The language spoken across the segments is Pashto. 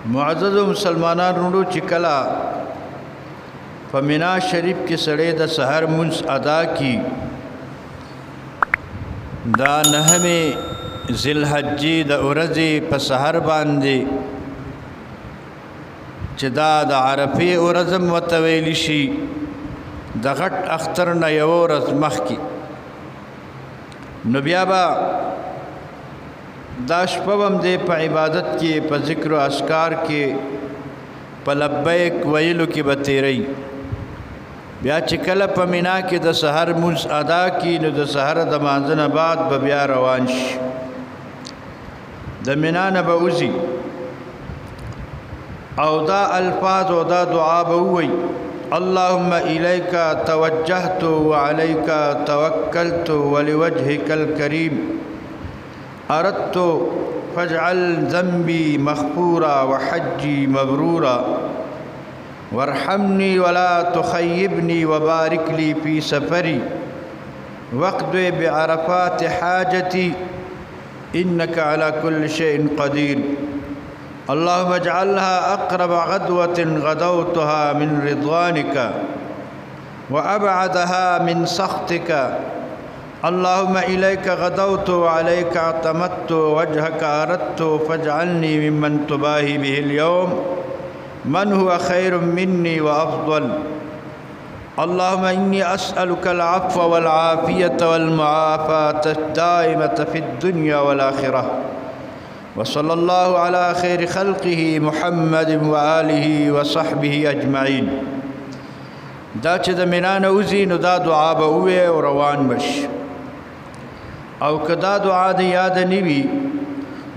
معزز مسلمانان رونو چې کله په مینا شریف کې سړی د سحر منځ ادا کی دا نهمې ذوالحجې د ورځې په سحر باندې چې دا د عرفې ورځ هم ورته ویلی شي د غټ اختر نه یوه ورځ مخکې نو بیا به دا شپه هم دی په عبادت کې په ذکر و اذکار کې په لبیک ویلو کې به تیری بیا چې کله په مینا کې د سحر مونځ ادا کی نو د سحر د مانځه نه بعد به بیا روان شي د مینا نه به وځي او دا الفاظ او دا دعا به ووایي اللهم إليك توجهت وعليك توكلت ولوجهك الكريم أردت فاجعل ذنبي مغفورا وحجي مبرورا وارحمني ولا تخيبني وبارك لي في سفري واقض بعرفات حاجتي إنك على كل شيء قدير اللهم اجعلها أقرب غدوة غدوتها من رضوانك وأبعدها من سخطك اللهم إليك غدوت وعليك اعتمدت وجهك أردت فاجعلني ممن تباهي به اليوم من هو خير مني وأفضل اللهم إني أسألك العفو والعافية والمعافاة الدائمة في الدنيا والآخرة وصلى الله على خير خلقه محمد وآله وصحبه أجمعين دا چې د مینا نه وځي نو دا دعا به ووایي او روان بش او که دا دعا د یاد نه وي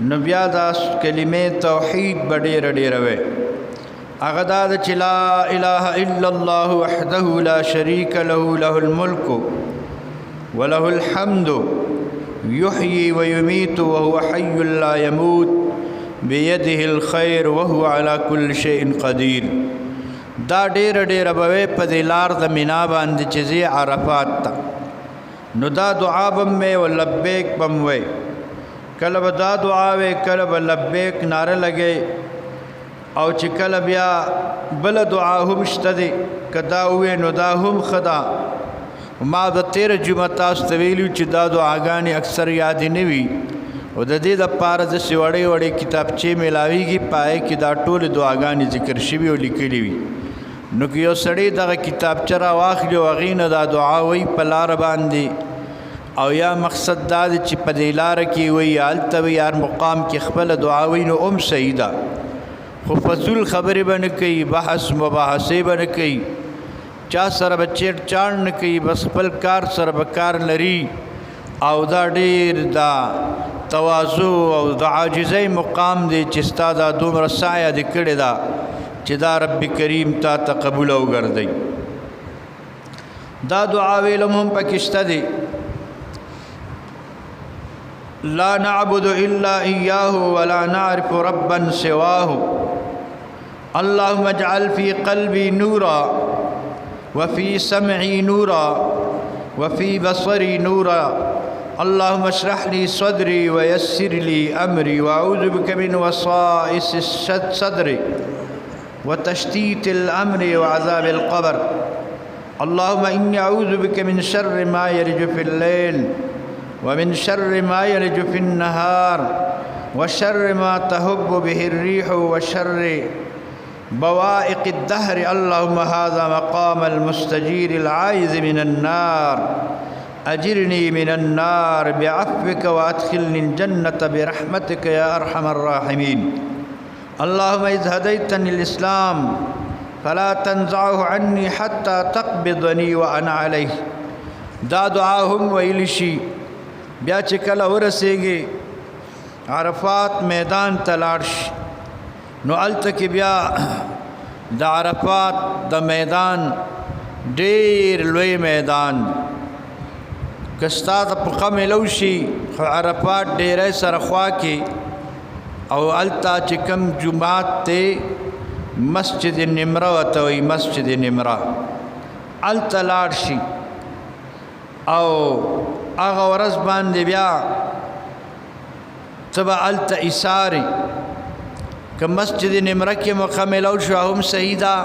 نو بیا دا کلمې توحید به ډېره ډېره وی هغه دا ده چې لا اله الا الله وحده لا شريك له له الملك وله الحمد يحيي ويميت وهو حي لا يموت بيده الخير وهو على كل شيء قدير دا ډېره ډېره به وی په دې لار د مینا باندې چې ځي عرفات ته نو دا دعا به مې و لبیک به م وی کله به دا دعا وی کله به لبیک ناره لګی او چې کله بیا بله دعا هم شته دی که دا ووی نو دا هم ښه ده ما د تیره جمعه تاسو ته ویلي چې دا دعاګانې اکثر یادې نه وي او د دې دپاره داسې وړې وړې کتابچې میلاویږي په هغې کې دا ټولې دعاګانې ذکر شوي او لیکلي وي نو که یو سړی دغه کتابچه راواخلي او هغې نه دا دعا وایي په لاره باندې او یا مقصد دا دی چې په دې لاره کې وایي یا هلته وایي هر مقام کې خپله دعا وایي نو هم صحیح ده خو فضول خبرې به نه کوي بحث مباحثې به نه کوي چا سره به چیټ چاڼ نه کوي بس خپل کار سره به کار لري او دا ډېر دا تواضع او د عاجزۍ مقام دی چې ستا دا دومره سعیه دې کړې ده چې دا رب کریم تا ته قبوله وګرځوي دا دعا ویلم هم پکې شته دی لا نعبد إلا إياه ولا نعرف ربا سواه اللهم اجعل في قلبي نورا وفي سمعي نورا وفي بصري نورا اللهم اشرح لي صدري ويسر لي أمري وأعوذ بك من وصائص الصدر وتشتيت الأمر وعذاب القبر اللهم إني أعوذ بك من شر ما يلج في الليل ومن شر ما يلج في النهار وشر ما تهب به الريح وشر بوائق الدهر اللهم هذا مقام المستجير العائذ من النار أجرني من النار بعفوك وأدخلني الجنة برحمتك يا أرحم الراحمين اللهم إذ هديتني الإسلام فلا تنزعه عني حتى تقبضني وأنا عليه دا دعاهم ویلی شي بیا چې کله ورسیږي عرفات میدان ته لاړ شي نو هلته کې بیا د عرفات د میدان ډېر لوی میدان که ستا ته په ښه میلو شي خو عرفات ډېری سره خوا کې او هلته چې کوم جومات دی مسجد نمره ورته وایي مسجد نمره هلته لاړ شي او هغه ورځ باندې بیا ته به هلته ایسارې که مسجد نمره کې مکملو شو هم صحیح ده،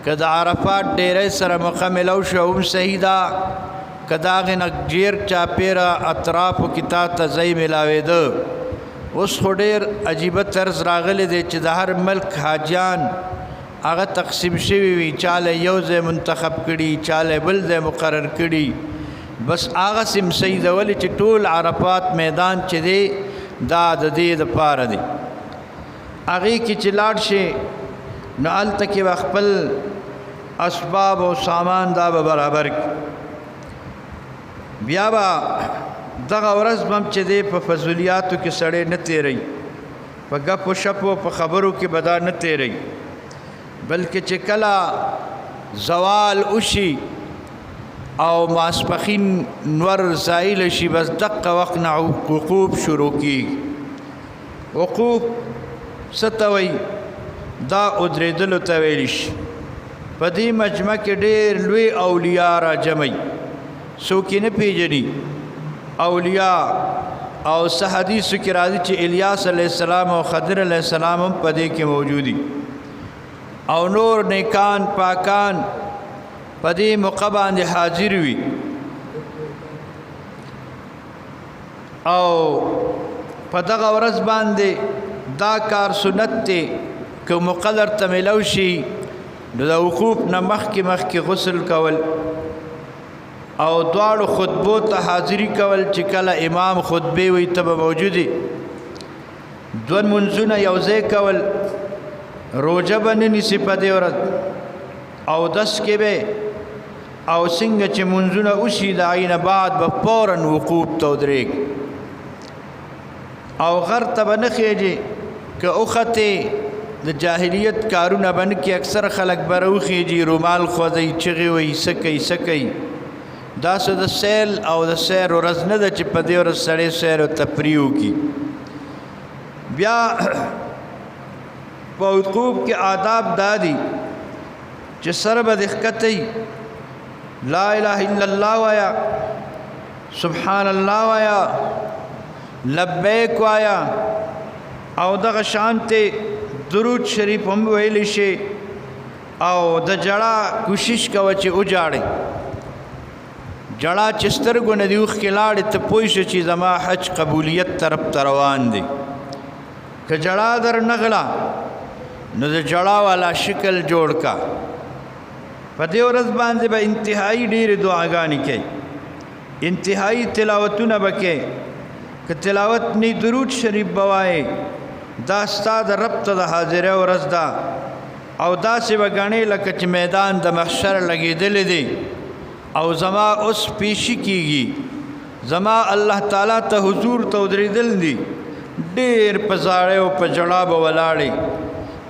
که د عرفات ډیرې سره مکملو شو هم صحیح ده، که د هغې نه جیر چاپېره اطرافو کې تا ته ځای میلاوېده. اوس خو ډېر عجیبه طرز راغلی دی چې د هر ملک حاجیان هغه تقسیم شوي وي، چاله یو ځای منتخب کړي، چاله بل ځای مقرر کړي. بس هغه سم صحیح ده، ولې چې ټول عرفات میدان چې دی دا د دې دپاره دی. هغې کې چې لاړ شي نو هلته کې به خپل اسباب او سامان دا به برابر کړي. بیا به دغه ورځ به هم چې دی په فضولیاتو کې سړی نه تیروي، په ګپو شپو په خبرو کې به دا نه تیروي، بلکې چې کله زوال وشي او ماسپخین نور زایل شي بس دقه وخت نه وقوف شروع کیږي. وقوف څه ته وایي؟ دا ودرېدلو ته ویلی شي. په دې مجمع کې ډېر لوی اولیاء را جمعي، څوک یې نه پېژني. اولیاء او څه حدیثو کې راځي چې الیاس علیه السلام او خضر علیه السلام هم په دې کې موجود دي، او نور نیکان پاکان په دې موقع باندې حاضر وي. او په دغه ورځ باندې دا کار سنت دی، که مقدر ته میلو شي نو د وقوف نه مخکې غسل کول او دواړو خطبو ته حاضري کول. چې کله امام خطبې وي ته به موجودې، دوه منځونه یو ځای کول، روژه به نه نیسي په دې ورځ، اودس کې به او څنګه چې منځونه وشي د هغې نه بعد به فوراً وقوف ته ودرېږي او غر ته به نه خیږي. که وختې د جاهلیت کارونه به نه کړي، اکثر خلک به راوخیږي، رومال خوځوي، چغې وایي، څه کوي څه کوي. داسې د سیل او د سیر ورځ نه ده چې په دې ورځ سړی سیر او تفریح وکړي. بیا په وقوف کې آداب دا دي چې سر به دې ښکته، لا اله الا الله وایا، سبحان الله وایا، لبیک وایا، او دغه شانته درود شریف هم ویلی شي. او د جړه کوشش کوه چې وجاړې، جړه چې سترګو نه دې اوښکې لاړې ته پوه شه چې زما حج قبولیت طرف ته روان دی. که جړه در نغله نو د جړه والا شکل جوړ کا. په دې ورځ باندې به انتهایی ډېرې دعاګانې کوي، انتهایی تلاوتونه به کوي. که تلاوت نه درود شریف به وایې، دا ستا د رب ته د حاضرۍ ورځ ده. او داسې به ګڼې لکه چې میدان د محشر لګېدلی دی او زما اوس پیشي کېږي، زما الله تعالی ته حضور ته ودرېدل دي. ډېر په زاړی او په جړا به ولاړې،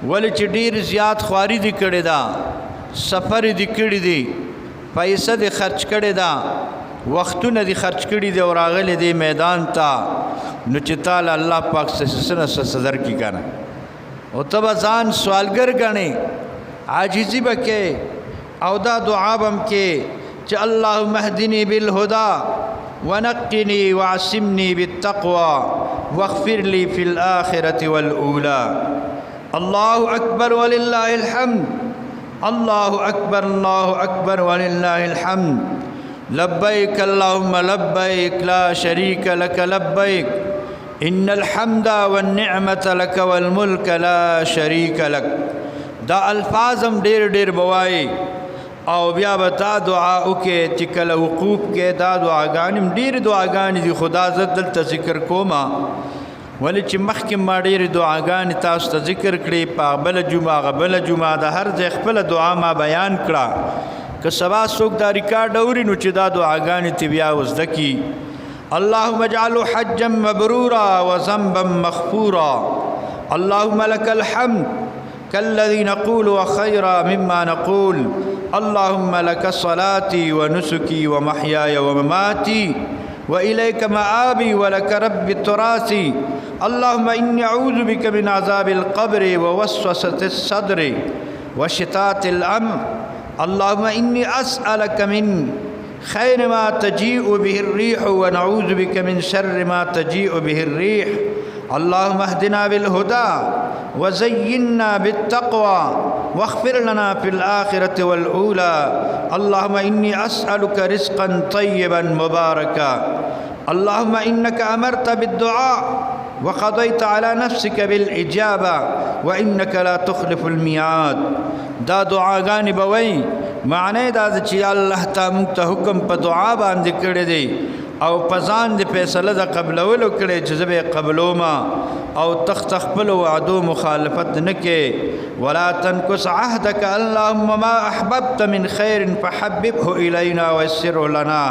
ولې چې ډېر زیات خواري دې کړې ده، سفر دې کړي دي، پیسه دې خرچ کړې ده، وختونه دې خرچ کړي دي او راغلی دی میدان ته. نو چې تعالی الله پاک څه نه څه درکړي که نه، او ته به ځان سوالګر ګڼې، عاجزي به کې او دا دعا به هم کې چې اللهم اهدني بالهدى ونقني وعصمني بالتقوى واغفر لي في الآخرة والأولى. الله أكبر ولله الحمد، الله أكبر الله أكبر ولله الحمد. لبيك اللهم لبيك لا شريك لك لبيك إن الحمد والنعمة لك والملك لا شريك لك. دا الفاظم ډېر ډېر بوایي او بیا به دا دعا وکړې چې کله وقوف کې. دا دعاګانې ډېرې دعاګانې دي، خدا زه دلته ذکر کومه ولې چې مخکې ما ډېرې دعاګانې تاسو ته ذکر کړې. په بله جمعه غبله جمعه د هر ځای خپله دعا ما بیان کړه. که سبا څوک دا ریکارډ اوري نو چې دا دعاګانې ته بیا وزده کړي. اللهم اجعله حجا مبرورا وذنبا مغفورا. اللهم لك الحمد كالذي نقول وخيرا مما نقول. اللهم لك صلاتي ونسكي ومحياي ومماتي وإليك مآبي ولك رب تراثي. اللهم إني أعوذ بك من عذاب القبر ووسوسة الصدر وشتات الأمر. اللهم إني أسألك من خير ما تجيء به الريح ونعوذ بك من شر ما تجيء به الريح. اللهم اهدنا بالهدى وزينا بالتقوى واغفر لنا في الآخرة والأولى. اللهم إني أسألك رزقا طيبا مباركا. اللهم إنك أمرت بالدعاء وقضيت على نفسك بالإجابة وإنك لا تخلف الميعاد. دا دعاګانې به وایي معنی دا ده چې الله تا موږ ته حکم په دعا باندې کړی دی او په ځان دې فیصله د قبلولو کړی چې زه به یې قبلوما او تخت خپلو وعدو مخالفت نه کې. ولا تنقص عهدك اللهم ما أحببت من خير فحببه إلينا ويسره لنا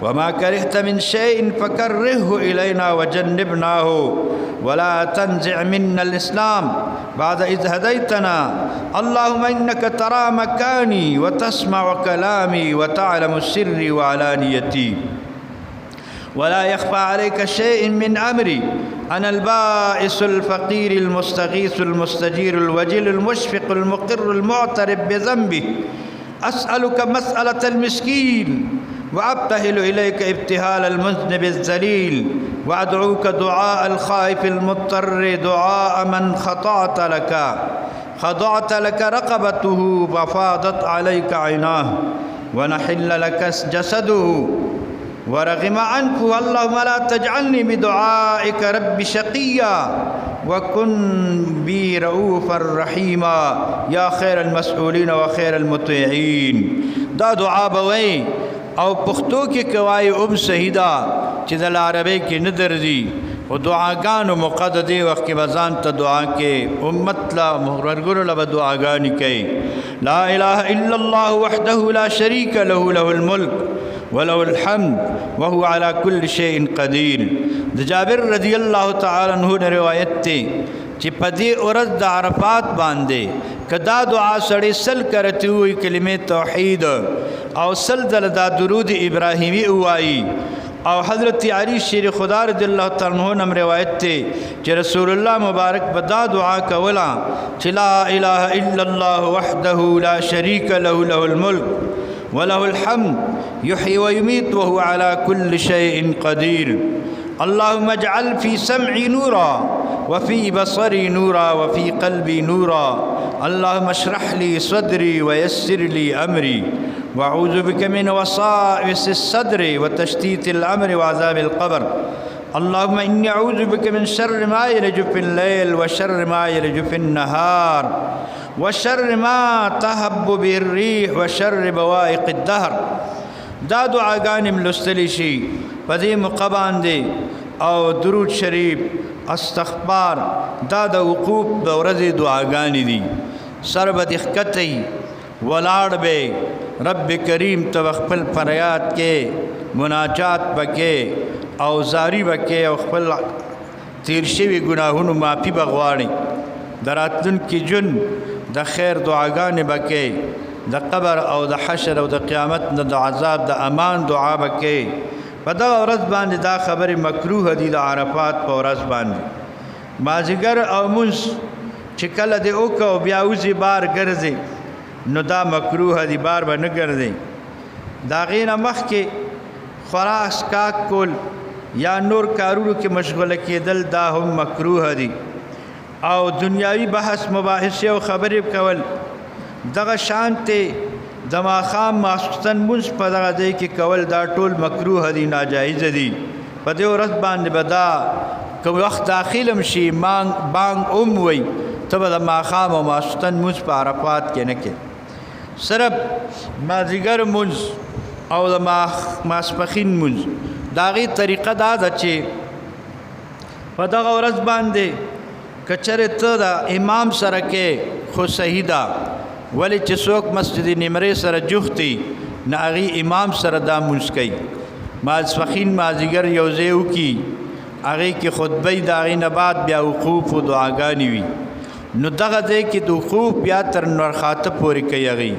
وما كرهت من شيء فكرهه إلينا وجنبناه. ولا تنزع منا الإسلام بعد إذ هديتنا. اللهم إنك ترى مكاني وتسمع كلامي وتعلم سري وعلانيتي ولا يخفى عليك شيء من أمري. أنا البائس الفقير المستغيث المستجير الوجل المشفق المقر المعترف بذنبه. أسألك مسألة المسكين وأبتهل إليك ابتهال المذنب الذليل وأدعوك دعاء الخائف المضطر دعاء من خضعت لك رقبته وفاضت عليك عيناه ونحل لك جسده ورغم عنك. اللهم لا تجعلني بدعائك رب شقيا وكن بي رؤوفا رحيما يا خير المسؤولين وخير المطيعين. دا دعا بوي او پختو کې کوي صحیح ده چې د عربی کې نه درځي او دعاګانو مقدد دی وخت کې بزان ته دعا کې امت لا مغررګرو له دعاګانې کوي. لا اله الا الله وحده لا شريك له له الملك وله الحمد وهو على كل شيء قدير. د جابر رضی الله تعالی عنہ نے روایت ته چې په دې ورځ د عرفات باندې کدا دعا سړی سل کرتی وي کلمه توحید او سل دل دا درود ابراهیمی وایي او حضرت علی شیر خدا رضی الله تعالی عنہ نم روایت ته چې رسول الله مبارک بدا دعا کولا چې لا اله الا الله وحده لا شريك له له الملك وله الحمد يحيي ويميت وهو على كل شيء قدير. اللهم اجعل في سمعي نورا وفي بصري نورا وفي قلبي نورا. اللهم اشرح لي صدري ويسر لي أمري وأعوذ بك من وسائس الصدر وتشتيت الأمر وعذاب القبر. اللهم إني أعوذ بك من شر ما يلج في الليل وشر ما يلج في النهار وشر ما تهب به الريح وشر بوائق الدهر. دا دعاګانې ملوستلی شي په دې موقع باندې او درود شریف استغفار دا د وقوف د ورځې دعاګانې دي. سر به دې ښکتی ولاړ به رب کریم ته خپل فریاد کې مناجات بکې او زاری بکې او خپل تیر شوي ګناهونو معافي به غواړي. د راتلونکي ژوند د خیر دعاګانې بکې د قبر او د حشر او د قیامت نه د عذاب د امان دعا بکې. په دغه ورځ باندې دا خبرې مکروه دي د عرفات په ورځ باندې مازدیګر او مونځ چې کله دې وکړه او بیا وځي بار ګرځي نو دا مکروه دي بار به نه ګرځي. د هغې نه مخکې خوراک څښاک کول یا نور کارونو کې مشغوله کېدل دا هم مکروه دي او دنیاوي بحث مباحثې او خبرې کول دغه شانتې د ماښام ماسخوتن مونځ په دغه ځای کې کول دا ټول مکروه دي ناجایزه دي. په دې ورځ باندې به دا که وخت داخل هم شي بانګ وی ته به د ماښام او ماسخوتن مونځ په عرفات کې نه کې صرف مازدیګر مونځ او د ماسپښین مونځ. د هغې طریقه دا ده چې په دغه ورځ باندې که چېرې ته د امام سره کې خو صحیح ده ولی چې څوک مسجد نمرې سره جوختی نه هغې امام سره دا مونځ کوي. ماسپښین مازدیګر یو ځای وکړي هغې کې خطبه د هغې نه بعد بیا وقوف و دعاګانې وي نو دغه ځای کې د وقوف بیا تر نور خاته پورې کوي هغې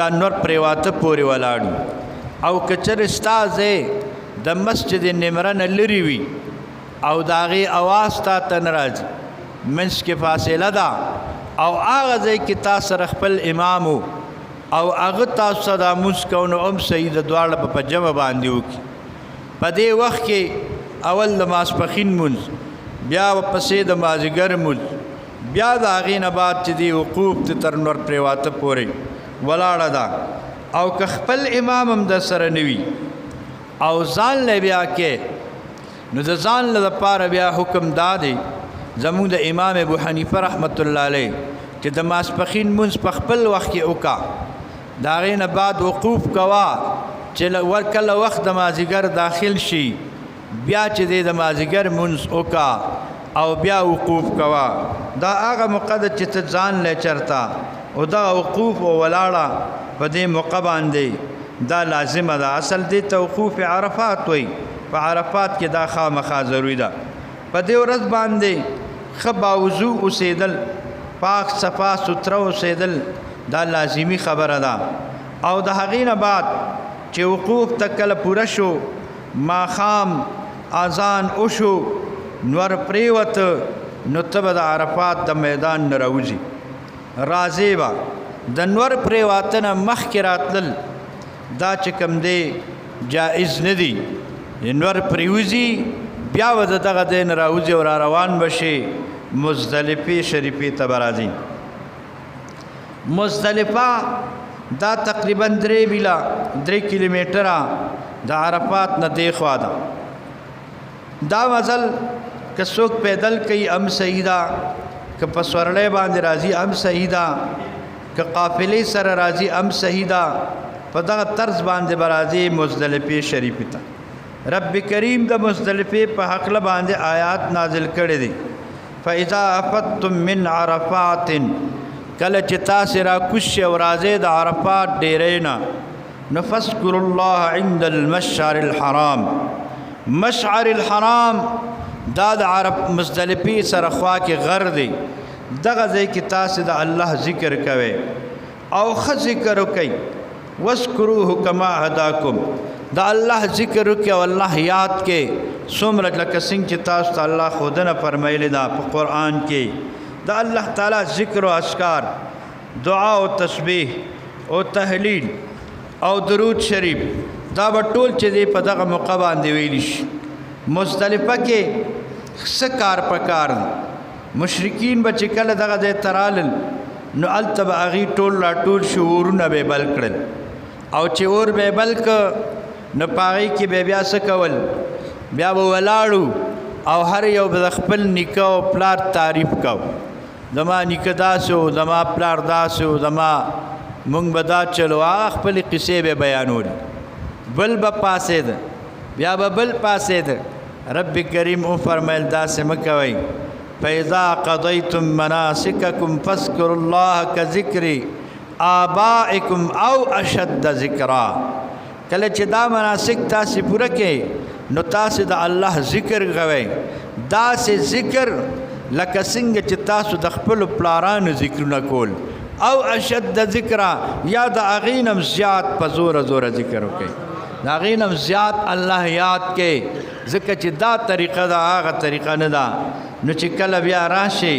دا نور پرېواته پورې ولاړ او که چېرې ستا ځای د مسجد نمره نه لرې وي او د هغې اواز تا ته نه راځي منځ کې فاصله ده او هغه ځای کې تا سره خپل امام او هغه تاسو سره دا مونځ کو نو هم صحیح د دواړه به په جمع باندې وکړي. په دې وخت کې اول د ماسپښین مونځ بیا ورپسې د مازدیګر مونځ، بیا د هغې نه بعد چې دی وقوف ته تر نور پرېواته پورې ولاړه ده. او که خپل امام هم در سره نه وي او ځان له بیا کې، نو د ځان له دپاره بیا حکم دا دی زمونږ د امام ابو حنیفه رحمت الله علیه چې د ماسپښین مونځ په خپل وخت کې وکړه، د هغې نه بعد وقوف کوه چې کله وخت د مازدیګر داخل شي بیا چې دی د مازدیګر مونځ وکړه او بیا وقوف کوه. دا هغه موقع ده چې ته ځان له چرته او دغه وقوف او ولاړه په دې موقع باندې دا لازمه ده. اصل دې ته وقوف عرفات وایي، په عرفات کې دا خامخا ضروري ده. په دې ورځ باندې ښه باوضو اوسېدل، پاک صفا ستره اوسېدل دا لازمي خبره ده. او د هغې نه بعد چې وقوف ته کله پوره شو، ماښام اذان وشو، نور پرېوته، نو ته به د عرفات د میدان نه راوځي، راځې به د نور پرېواته نه مخکې راتلل دا چې کوم دی جائز نه دي. نور پرېوځي بیا به د دغه ځای نه راوځي او را روان به شي مزدلفې شریفې ته به راځي. مزدلفه دا تقریبا 3 کیلومیټره د عرفات نه دی خوا ده. دا مزل که څوک پیدل کوي هم صحیح ده، که په سورلۍ باندې راځي هم صحیح ده، که قافلې سره راځي هم صحیح ده. په دغه طرز باندې به راځي مزدلفې شریفې ته. رب کریم د مزدلفې په هکله باندې آیات نازل کړي دي. فاذا افضتم من عرفات، کله چې تاسې راکوز شئ او راځئ د عرفات ډیرۍ نه، نو فاذکروا الله عند المشعر الحرام. مشعر الحرام دا د مزدلفې سره خوا کې غر دی، دغه ځای کې تاسې د الله ذکر کوئ او ښه ذکر وکئ. واذکروه کما هداکم، د الله ذکر وکئ او الله یاد کې څومره لکه څنګه چې تاسو ته الله ښودنه فرمایلې ده په قرآن کې. د الله تعالی ذکر او اذکار، دعا او تسبیح او تهلیل او درود شریف دا به ټول چې دی په دغه موقع باندې ویلی شي. مزدلفه کې څه کار پکار دی؟ مشرکین به چې کله دغه ځای ته رالل نو هلته به هغوی ټول راټول شي، اورونه به یې بل کړل، او چې اور به یې بل که نو په هغې کې به بیا څه کول؟ بیا به ولاړو او هر یو به د خپل نیکه او پلار تعریف کو. زما نیکه داسې و، زما پلار داسې و، زما مونږ به دا چلو، هغه خپلې قصې به بیانولې. بل به پاسېده، بیا به بل پاسېده. رب کریم وفرمیل داسې مه کوئ. فاذا قضیتم مناسککم فاذکروا الله کذکر آبائکم او اشد ذکرا. کله چې دا مناسک تاسې پوره کړئ نو تاسې د الله ذکر کوئ، داسې ذکر لکه څنګه چې تاسو د خپلو پلارانو ذکرونه کول، او اشد ذکرا یا د هغې نه زیات په زوره زوره ذکر وکئ، د هغې نه زیات الله یاد کړئ، ځکه چې دا طریقه ده هغه طریقه نه ده. نو چې کله بیا راشئ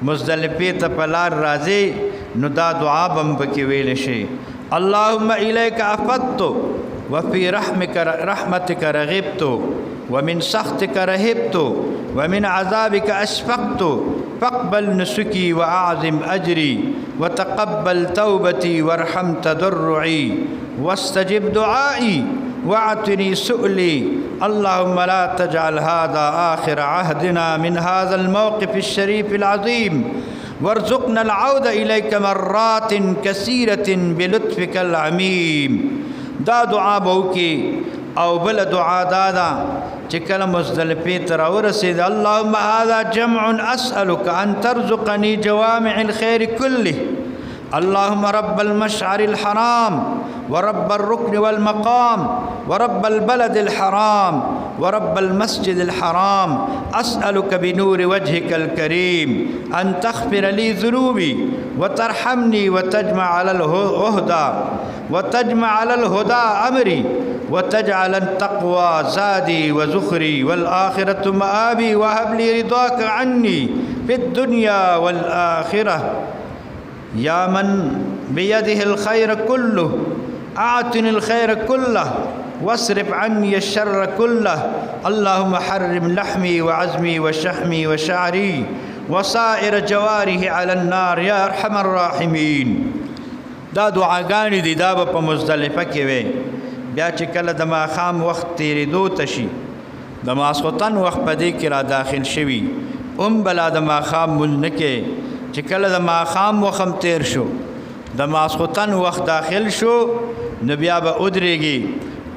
مزدلفې ته په لار راځئ نو دا دعا به هم پکې ویلی شي. اللهم الیک افضت وفي رحمتك رغبت ومن سخطك رهبت ومن عذابك أشفقت فاقبل نسكي وأعظم أجري وتقبل توبتي وارحم تضرعي واستجب دعائي واعطني سؤلي. اللهم لا تجعل هذا آخر عهدنا من هذا الموقف الشريف العظيم وارزقنا العودة إليك مرات كثيرة بلطفك العميم. دا دعا به وکړي. او بل دعا دا ده چې کله مزدلفې ته راورسېد، اللهم هذا جمع أسألك أن ترزقني جوامع الخير كله. اللهم رب المشعر الحرام ورب الركن والمقام ورب البلد الحرام ورب المسجد الحرام، أسألك بنور وجهك الكريم أن تغفر لي ذنوبي وترحمني وتجمع على الهدى أمري وتجعل التقوى زادي وزخري والآخرة مآبي وهب لي رضاك عني في الدنيا والآخرة. يا من بيده الخير كله أعطني الخير كله واصرف عني الشر كله اللهم حرم لحمي وعزمي وشحمي وشعري وسائر جواره على النار يا ارحم الراحمين. دا دعاګانې دي، دا به په مزدلفه کې وي. بیا چې کله د ماښام وخت تېرېدو ته شي، د ماسخوتن وخت په دې کې را داخل شوي، بلا د ماښام مونځ نه کې. چې کله د ماښام وخت هم تېر شو، د ماسخوتن وخت داخل شو، نو بیا به ودرېږي.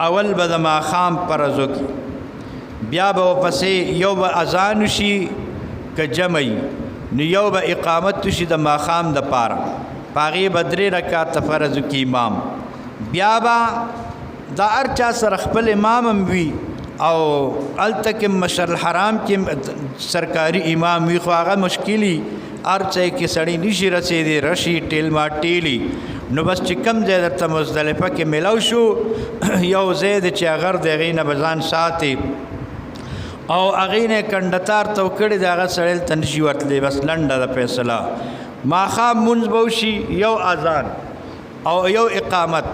اول به د ماښام پرزو کې، بیا به ورپسې یو به اذان شي که جمعي، نو یو به اقامت شي د ماښام دپاره، په هغې به 3 رکعاته فرض کې امام. بیا به دا هر چا سره خپل امام هم وي، او هلته کې مشر الحرام کې سرکاري امام وي، خو هغه مشکلي هر ځای کې سړی نشي رسېدی، رشي ټیل ما ټیلي. نو بس چې کم ځای درته مزدلفه کې میلاو شو، یو ځای دی چې هغه د هغې نه به ځان ساتي، او هغې نه کنډتار ته وکړې د هغه سړی ته نشي ورتلی. بس لنډه ده فیصله. ماښام مونځ به وشي، یو اذان او یو اقامت،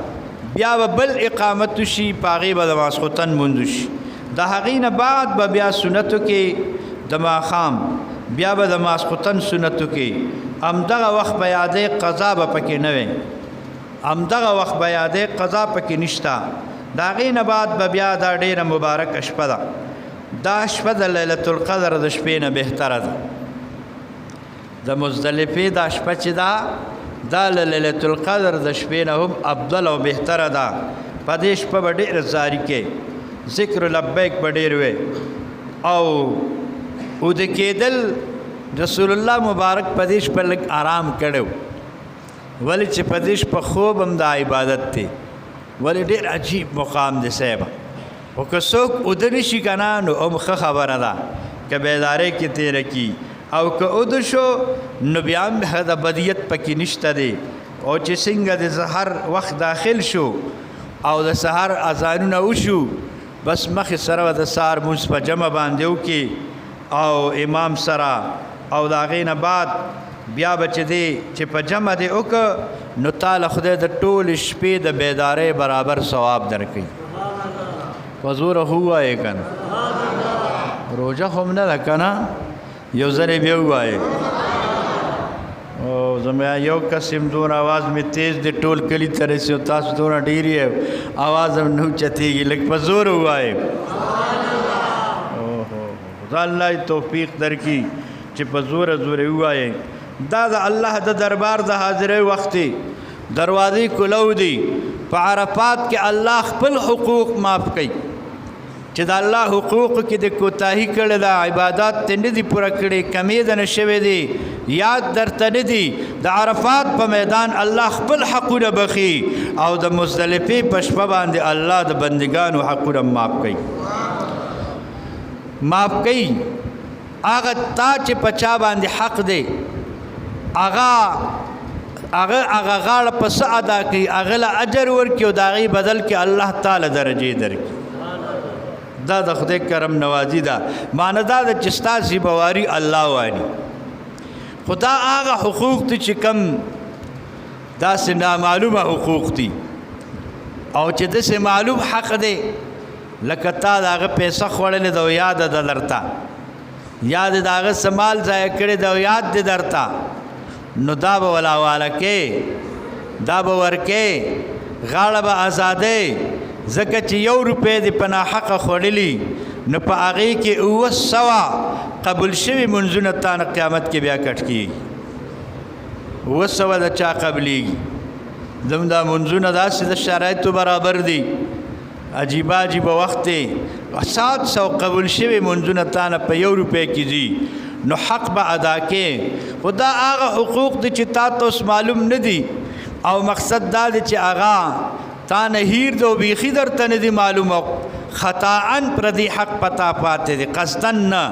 بیا به بل اقامت وشي، په هغې به د ماسخوتن مونځ وشي. د هغې نه بعد به بیا سنتو کې د ماښام، بیا به د ماسخوتن سنتو کې همدغه وخت به یادې قضا به پکې نه وي، همدغه وخت به یادې قضا پکې نشته. د هغې نه بعد به بیا دا ډېره مبارکه شپه ده. دا شپه د لیلة القدر د شپې نه بهتره ده. د مزدلفې دا شپه چې ده، دا له لیلة القدر د شپې نه هم افضل او بهتره ده. په دې شپه به ډېر زاري کې ذکر لبیک به ډېر وی، او اوده کېدل رسول الله مبارک په دې شپه لږ آرام کړی، ولې چې په دې شپه خوب هم د عبادت دی، ولې ډېر عجیب مقام دی صاحبه. خو که څوک اوده نه شي که نه، نو هم ښه خبره ده که بیدارۍ کې تېره کي، او که اوده شو نو بیا هم د بدیت پکې نشته دی. او چې څنګه د سحر وخت داخل شو او د سحر اذانونه وشو، بس مخې سره د سهار مونځ په جمع باندې وکړي او امام سره، او د هغې نه بعد بیا به چې دی چې په جمع دی وکړه، نو تاله خدای د ټولې شپې د بیدارۍ برابر ثواب درکوي. په زوره خو ووایې که نه، روژه خو هم نه ده که نه، یو ځلې بیا ووایې. او زما یو کس هم دون آواز مې تیز دی، ټول کلي ته رسي، تاسو دونه ډېر یې، آواز هم نه اوچتېږي، لږ په زوره ووایې. خدا الله توفیق درکړي چې په زوره زوره ووایې. دا د الله د دربار د حاضرۍ وخت دی، دروازې کلو دي. په عرفات کې الله خپل حقوق معاف کوي. چې د الله حقوقو کې د کوتاهي کړې ده، عبادات ته نه دي پوره کړې، کمې ده نه شوې دي، یاد درته نه دي، د عرفات په میدان الله خپل حقونه بخي، او د مزدلفې په شپه باندې الله د بندګانو حقونه معاف کوي. معاف کوي هغه تا چې په چا باندې حق دی، هغه غاړه په څه ادا کوي، هغه له اجر ورکړي، او د هغې بدل کې الله تعالی درجې درکړي. دا د خدای کرم نوازي ده. معنی دا ده چې ستا زیبواري الله واني. خو دا هغه حقوق دي چې کم داسې نامعلومه حقوق دي، او چې داسې معلوم حق دی، لکه تا د هغه پیسه خوړلې ده او یاد ده درته، یا د هغه څه مال ضایع کړی ده او یاد دی درته، نو دا به ولاواله کې، دا به ورکې، غاړه به ازادۍ. ځکه چې 1 روپۍ دې په ناحقه خوړلي، نو په هغې کې 900 قبول شوي منځونه تا نه قیامت کې بیا کټ کېږي. 900 د چا قبلېږي؟ زموږ دا منځونه داسې د شرایطو برابر دي، عجیبه عجیبه وخت دی. 700 قبول شوي منځونه تا نه په 1 روپۍ کې ځي، نو حق به ادا کې. خو دا هغه حقوق دي چې تا ته اوس معلوم نه دي، او مقصد دا دی چې هغه تا نه هیر دی او بیخي درته نه دي معلومه، خطاً پردي حق پتا پاتې دی، قصدن نه،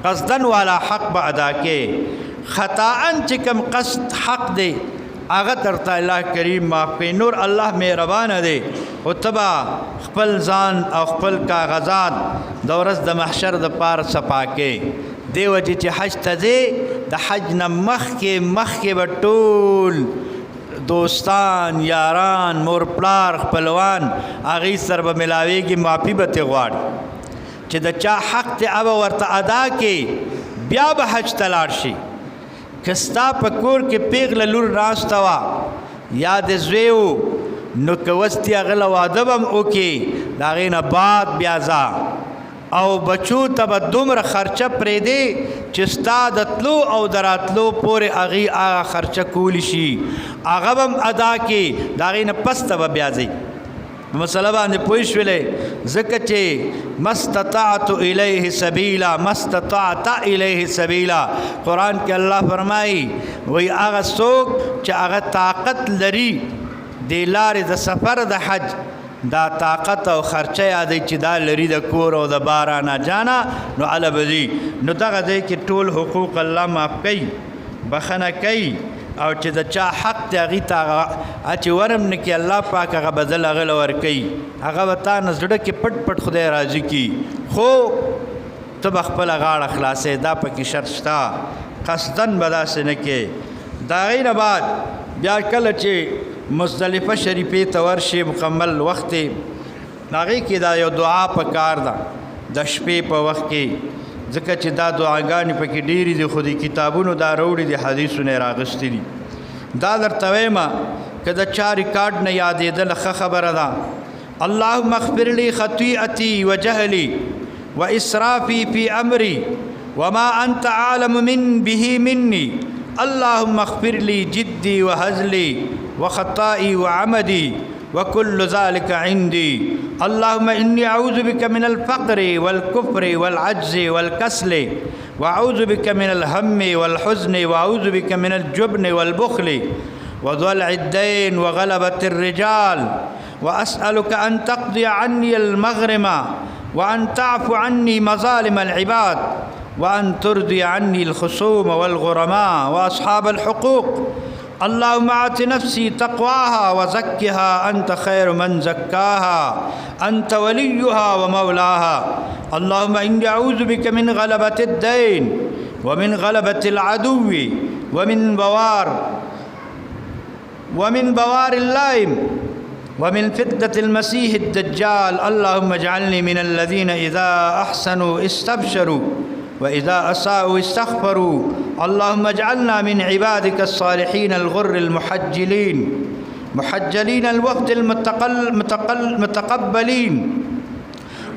قصدن والا حق به ادا کې. خطاً چې کوم قصد حق دی هغه درته الله کریم معاف کوي. نور الله مهربانه دی، خو ته به خپل ځان او خپل کاغذات د ورځ د محشر دپاره صفا کې. دی وجې چې حج ته ځې، د حج نه مخکې به ټول دوستان یاران مور پلار خپلوان هغې سره به ملاویږي معافي به ترې غواړي چې د چا حق دی هغه ورته ادا کړي بیا به حج ته لاړ شي که ستا په کور کې پیغله لور ناسته وه یا د زوی و نو که وستې هغه له واده به هم وکړي د هغې نه بعد بیا ځه او بچو ته به دومره خرچه پرېږدې چې ستا د تلو او د راتلو پورې هغې هغه خرچه کولی شي هغه به هم ادا کړي د هغې نه پس ته به بیا ځئ په مسله باندې پوه شولې ځکه چې مستطعت الیه سبیلا مستطعت الیه سبیلا قرآن کې الله فرمایي وایي هغه څوک چې هغه طاقت لري د لارې د سفر د حج دا طاقت او خرچه یادی چې دا لري د کور او د بارانه جانا نو علا بذی نو دغه دی کې ټول حقوق الله معاف کوي بخنه کوي او چې د چا حق دی هغې ته چې ورم نه کړي الله پاک هغه بدل هغه له ورکوي هغه به تا نه زړه کې پټ پټ خدای راضي کړي خو ته به خپله غاړه خلاصې دا پکې شرط شته قصدن به داسې نه کې د هغې نه بعد بیا کله چې مزدلفه شریفې ته ورشي مکمل وخت هغې کې دا یو دعا په کار ده د شپې په وخت کې ځکه چې دا دعاګانې پکې ډېرې دي خو د کتابونو دا راوړي دي حدیثونه یې راغستې دي دا درته وایم که د چا ریکارډ نه یادېدله ښه خبره ده اللهم اغفر لي خطیئتي وجهلي واسرافي في امري وما انت اعلم به مني اللهم اغفر لي جدي وهزلي وخطائي وعمدي وكل ذلك عندي اللهم إني أعوذ بك من الفقر والكفر والعجز والكسل وأعوذ بك من الهم والحزن وأعوذ بك من الجبن والبخل وضلع الدين وغلبة الرجال وأسألك أن تقضي عني المغرم وأن تعفو عني مظالم العباد وأن ترضي عني الخصوم والغرماء وأصحاب الحقوق اللهم آت نفسي تقواها وزكها أنت خير من زكاها أنت وليها ومولاها اللهم إني أعوذ بك من غلبة الدين ومن غلبة العدو ومن بوار اللائم ومن فتنة المسيح الدجال اللهم اجعلني من الذين إذا أحسنوا استبشروا وإذا أساءوا استغفروا اللهم اجعلنا من عبادك الصالحين الغر محجلين الوفد المتقبلين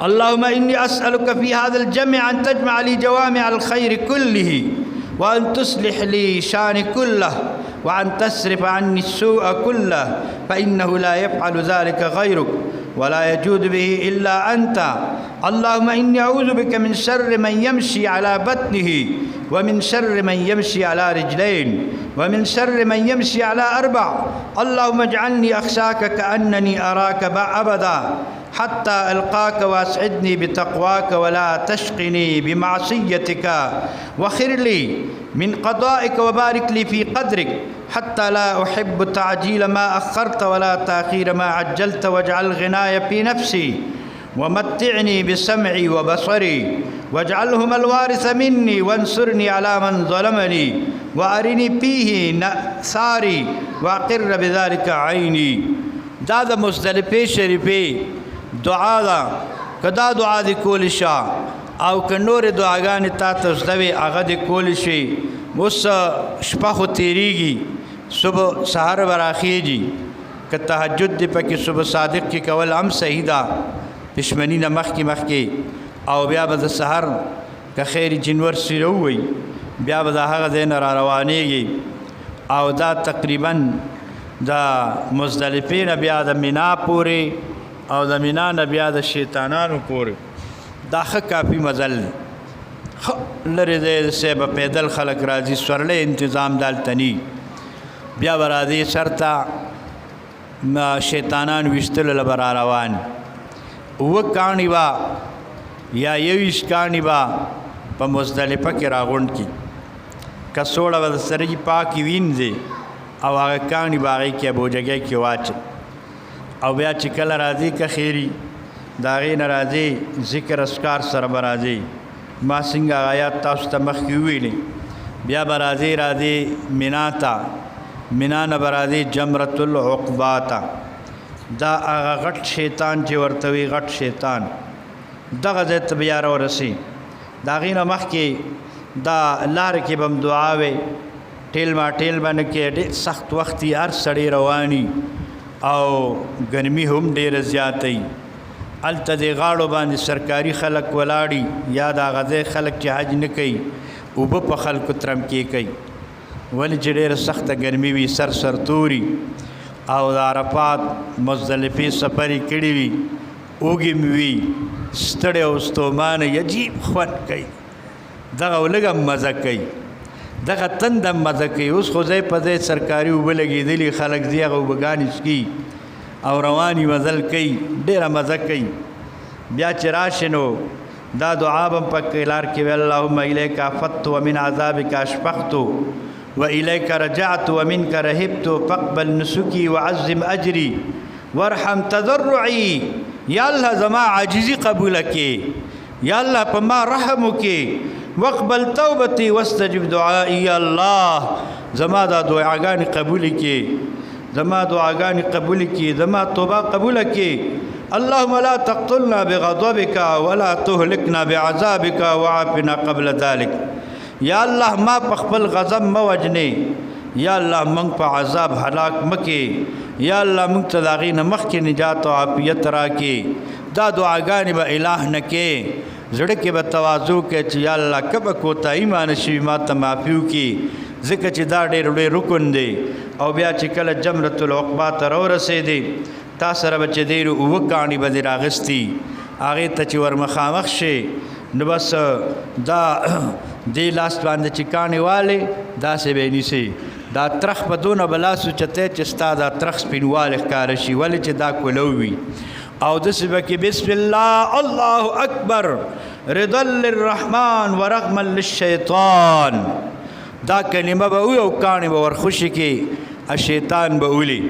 اللهم إني أسألك في هذا الجمع أن تجمع لي جوامع الخير كله وأن تصلح لي شاني كله وأن تصرف عني السوء كله فإنه لا يفعل ذلك غيرك ولا يجود به إلا أنت اللهم إني أعوذ بك من شر من يمشي على بطنه ومن شر من يمشي على رجلين ومن شر من يمشي على أربع اللهم اجعلني أخشاك كأنني أراك أبدا حتى ألقاك وأسعدني بتقواك ولا تشقني بمعصيتك وخر لي من قضائك وبارك لي في قدرك حتى لا أحب تعجيل ما أخرت ولا تأخير ما عجلت واجعل غناي في نفسي ومتعني بسمعي وبصري واجعلهما الوارث مني وانصرني على من ظلمني وأرني فيه نأثاري وأقر بذلك عيني دا د مزدلفه شریفه دعا دا کدا دعا دی کول شا او کنور دعاګانې تا ته زدوي هغه دی کول شي اوس شپه خو تیریږي صبح سحر براخیږي که تهجد دی پکې صبح صادق کې کول هم صحیح ده پښمنی نه مخکې او بیا به د سحر که خیر جنور سره وي بیا به د هغه ځای نه را روانېږي او دا تقریبا دا مزدلفې نه بیا د مینا پورې او د مینا نه بیا د شیطانانو پورې دا ښه کافي مزل دی لرې ځای دی به پیدل خلک راځي سورلی انتظام دلته ني بیا به راځي سر ته شیطانان ویشتلو له به را روان اوه کاڼي به یا 21 کاڼي به په مزدلفه کې راغونډ کړي کڅوړه به د سره یې پاکې وینځي او هغه کاڼي به هغې کې بوجګۍ کې واچي او بیا چې کله راځي که خیري د هغې نه راځي ذکر اسکار سره به راځي ما څنګه هغه آیات تاسو ته مخکې وویلې بیا به راځي مینا ته مینا نه برادي جمرة العقبہ تا دا هغه غټ شیطان چې ورته وي غټ شیطان دغه ځای ته بیا راورسي د هغې نه مخکې دا لارې کې به هم دعا وی ټیل ما ټیل باندې کې ډېر سخت وخت هر سړی رواني او ګرمي هم ډېره زیاته وي هلته دې غاړو باندې سرکاري خلک ولاړي یا د هغه ځای خلک چې حج نه کوي اوبه په خلکو ترمکې کوي ولې چې ډېره سخته ګرمي وي سر توري او د عرفات مزدلفې سفر یې کړي وي اوږې مې وي ستړی او ستومانه عجیب خوند کوي دغه لږ هم مزه کوي دغه تند هم مزه کوي اوس خو ځای په ځای سرکاري اوبه لګېدلي خلک ځي هغه اوبهګانې څکي او رواني مزل کوي ډېره مزه کوي بیا چې راشي نو دا دعا به هم پکې لار کې وي اللهم الیک افدت ومن عذابک اشفقت وإليك رجعت ومنك رهبت فاقبل نسكي وعظم أجري وارحم تضرعي يا الله زما عاجزي قبولك يا الله پما رحمك واقبل توبتي واستجب دعائي يا الله زما دا دعاګانې قبولك زما دعاګانې قبولك زما توبه قبولك اللهم لا تقتلنا بغضبك ولا تهلكنا بعذابك وعافنا قبل ذلك یا الله ما په خپل غضب مه وجنې یا الله موږ په عذاب هلاک مکې یا الله موږ ته د هغې نه مخکې نجات او عافیت راکې دا دعاګانې به اله نه کې زړه کې به تواضع کې چې یا الله که به کوتاهي مانه شوي ما ته معافي وکړي ځکه چې دا ډېر لوی رکن دی او بیا چې کله جمرة العقبہ ته راورسېدې تا سره به چې ډېرې اووه کاڼي به دې راغستي هغې ته چې ور مخامخ شي نو بس دا دی لاس باندې چې کاڼې والې داسې به یې نیسي دا ترخ په دونه به لاس اوچتی چې ستا دا ترخ سپینوالی ښکاره شي ولې چې دا کولو وي او داسې به کې بسم الله الله اکبر رضا للرحمن ورغما للشیطان دا کلمه به وي او کاڼې به ورخوشي کې شیطان به ولي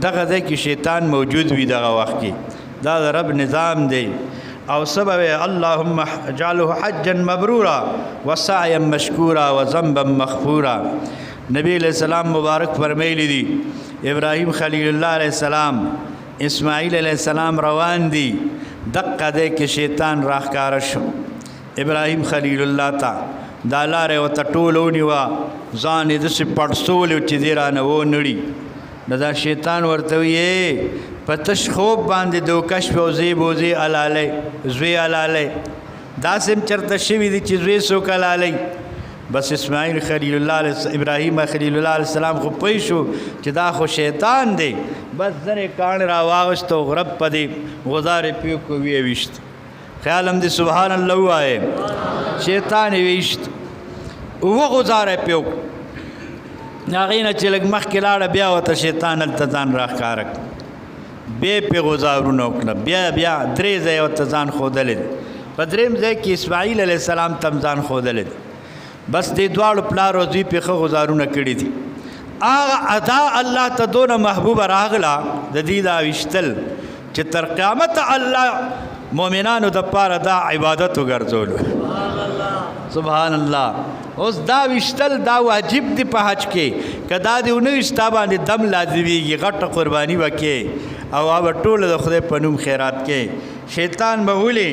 دغه ځای کې شیطان موجود وي دغه وخت کې دا د رب نظام دی او سبب اللهم اجعله حجا مبرورا وسعيا مشكورا وذنبا مغفورا نبی علیہ السلام مبارک فرمایلی دی ابراهیم خلیل الله علیہ السلام اسماعیل علیہ السلام روان دی دقه دی کې شیطان راښکاره شو ابراهیم خلیل الله ته دا لارې ورته ټول ونیوه ځان یې داسې پړسولی چې دی رانه ونړي نو دا شیطان ورته وی په تش خوب باندې دوکه شوې او زی بوزي حلالی زوی حلالی داسې هم چېرته شوي دي چې زوی څوک حلالی بس اسماعیل خلیل الله ابراهیم خلیل الله علیه السلام خو پوه شو چې دا خو شیطان دی بس ځنې کاڼ راواغشت او غرب په دې غزارې پیو کو ویې ویشت خیال هم دې سبحان الله ووایې شیطان یې ویشت اوه غزارې پیو هغې نه چې لږ مخکې لاړه بیا ورته شیطان هلته ځان راښکاره کړه بیا پې غزارونه وکړه بیا درې ځایه ورته ځان ښودلی دی په درېیم ځای کې اسماعیل علیه السلام ته هم ځان ښودلی دی بس دې دواړو پلار او دوی پې ښه غزارونه کړي دي هغه ادا الله ته دونه محبوبه راغله د دې دا ویشتل چې تر قیامته الله مؤمنانو دپاره دا عبادت وګرځولو سبحان الله اوس دا ویشتل دا واجب دی په حج کې که دا دې ونه ویشت تا باندې دم لازمیږي غټه قرباني به کې او هغه ټوله د خدای په نوم خیرات کې شیطان به ولي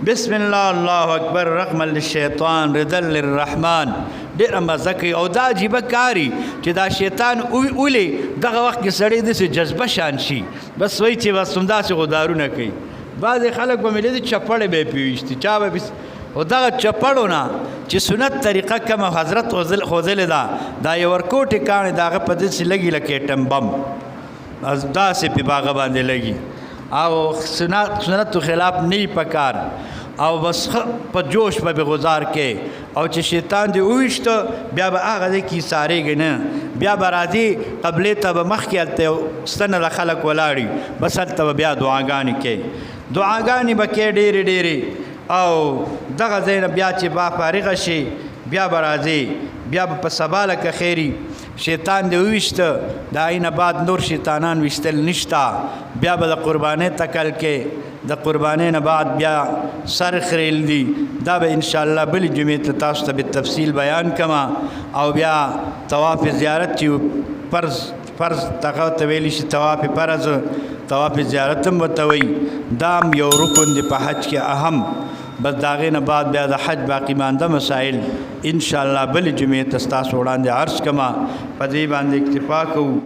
بسم الله الله اکبر رغما للشیطان رضا للرحمن ډېره مزه کوي او دا عجیبه کاري چې دا شیطان ولي دغه وخت کې سړی داسې جذبه شان شي بس وایي چې بس همداسې غدارونه کوي بعضې خلک به مې لیدي چپړې به یې پې ویشتي چا به او دغه چپړو نه چې سنت طریقه کومه حضرت ښودلې ده دا یو ورکوټې کاڼې د هغه په داسې لګي لکه ایټم بم داسې پې په هغه باندې لګي او سنتو خلاف نه وي پکار او بس په جوش به غزار کې او چې شیطان دې وویشته بیا به هغه دی کې ایسارېږي نه بیا به راځي قبلې ته به مخکې هلته ستنه د خلک ولاړي بس هلته به بیا دعاګانې کوي دعاګانې به کوي ډېرې ډېرې او دغه ځای نه بیا چې با فارغه شي بیا به راځي بیا به په سبا لکه خیري شیطان دی وویشته د هغې نه بعد نور شیطانان ویشتل نشته بیا به د قربانۍ تکل کې د قربانۍ نه بعد بیا سر خریل دي دا به انشاءالله بلې جمعې ته تاسو ته بالتفصیل بیان کما او بیا طواف زیارت چې فرض تغه ته ویلی شي طواف فرض طواف زیارت هم ورته وایي دا هم یو رکن دی په حج کې اهم بس د هغې نه بعد بیا د حج باقي مانده مسائل انشاءالله بلې جمعې ته ستاسو وړاندې عرض کما په دې باندې اکتفا کوو